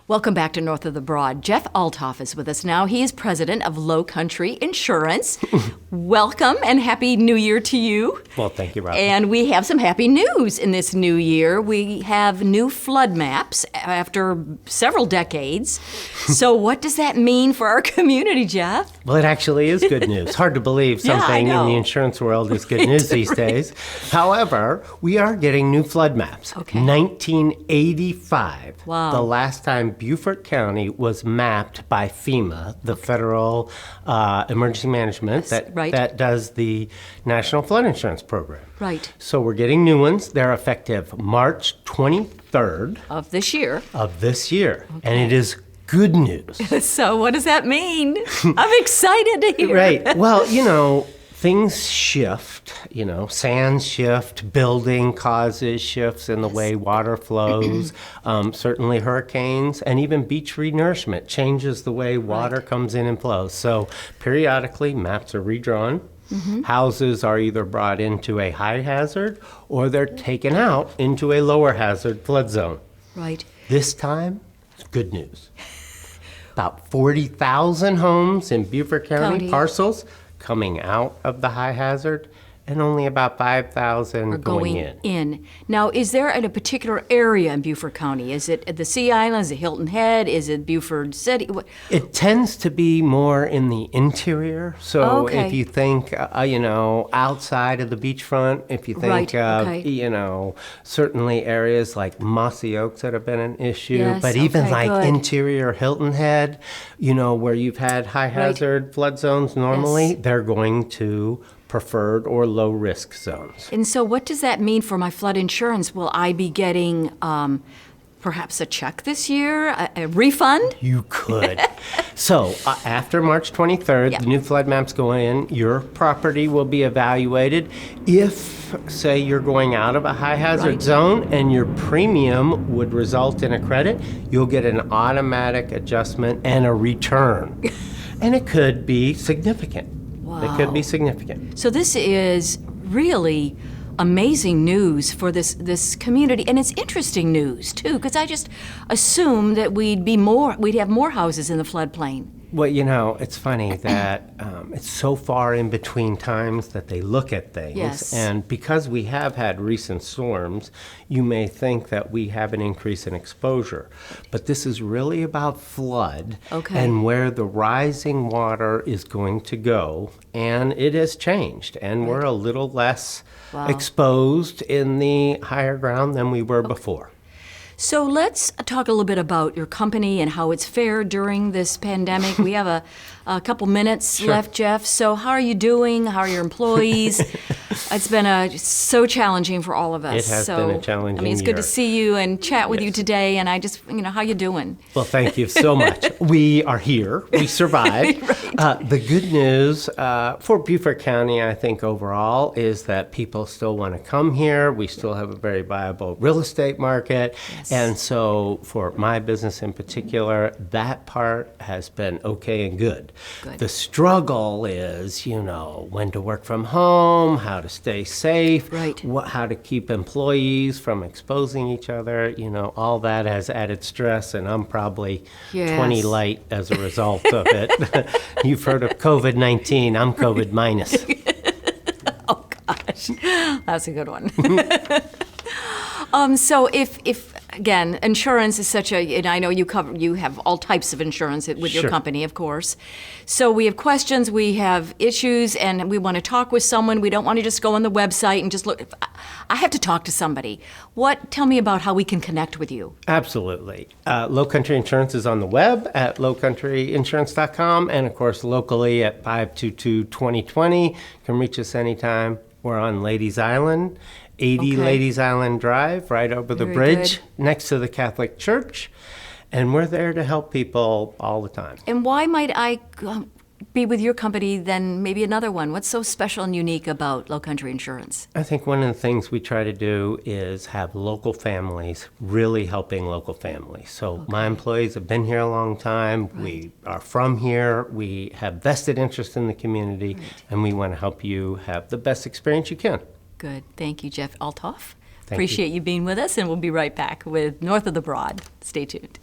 Welcome back to North of the Broad. Jeff Althoff is with us now. He is president of Lowcountry Insurance. Welcome and Happy New Year to you. Well, thank you, Rob. And we have some happy news in this new year. We have new flood maps after several decades. So what does that mean for our community, Jeff? Well, it actually is good news. Hard to believe something in the insurance world is good news these days. However, we are getting new flood maps. Okay. 1985, wow. The last time Beaufort County was mapped by FEMA, the Federal Emergency Management that does the National Flood Insurance Program. Right. So we're getting new ones. They're effective March 23rd. Of this year. Okay. And it is good news. So what does that mean? I'm excited to hear. Right. Well, things shift, sands shift, building causes shifts in the way water flows, certainly hurricanes, and even beach renourishment changes the way water comes in and flows. So periodically, maps are redrawn. Mm-hmm. Houses are either brought into a high hazard or they're taken out into a lower hazard flood zone. Right. This time, it's good news. About 40,000 homes in Beaufort County parcels coming out of the high hazard, and only about 5,000 going in. Now, is there in a particular area in Beaufort County? Is it the Sea Island? Is it Hilton Head? Is it Beaufort City? It tends to be more in the interior. So if you think, outside of the beachfront, if you think certainly areas like Mossy Oaks that have been an issue, but even interior Hilton Head, where you've had high hazard flood zones normally, they're going to preferred or low risk zones. And so what does that mean for my flood insurance? Will I be getting perhaps a check this year, a refund? You could. So after March 23rd, the new flood maps go in, your property will be evaluated. If, say, you're going out of a high hazard zone and your premium would result in a credit, you'll get an automatic adjustment and a return. And it could be significant. Wow. It could be significant. So this is really amazing news for this community, and it's interesting news too, because I just assumed that we'd have more houses in the floodplain. Well, it's funny that it's so far in between times that they look at things. And because we have had recent storms, you may think that we have an increase in exposure. But this is really about flood and where the rising water is going to go. And it has changed. And we're a little less exposed in the higher ground than we were before. So let's talk a little bit about your company and how it's fared during this pandemic. We have a couple minutes left, Jeff. So how are you doing? How are your employees? It's been so challenging for all of us. It has been a challenging year. It's good to see you and chat with you today. And I just, how you doing? Well, thank you so much. We are here. We survived. The good news for Beaufort County, I think overall, is that people still want to come here. We still have a very viable real estate market. And so for my business in particular, that part has been okay and good. The struggle is, when to work from home, how to stay safe, how to keep employees from exposing each other, all that has added stress, and I'm probably 20 light as a result of it. You've heard of COVID-19, I'm COVID minus. Oh gosh, that's a good one. So if again, insurance is and I know you have all types of insurance with your company, of course. So we have questions, we have issues, and we want to talk with someone. We don't want to just go on the website and just look. I have to talk to somebody. Tell me about how we can connect with you. Absolutely. Lowcountry Insurance is on the web at lowcountryinsurance.com, and of course locally at 522-2020. You can reach us anytime. We're on Ladies Island. 80 Ladies Island Drive, right over the bridge, next to the Catholic Church. And we're there to help people all the time. And why might I be with your company than maybe another one? What's so special and unique about Lowcountry Insurance? I think one of the things we try to do is have local families really helping local families. So my employees have been here a long time. We are from here. We have vested interest in the community, and we want to help you have the best experience you can. Good. Thank you, Jeff Althoff. Appreciate you being with us, and we'll be right back with North of the Broad. Stay tuned.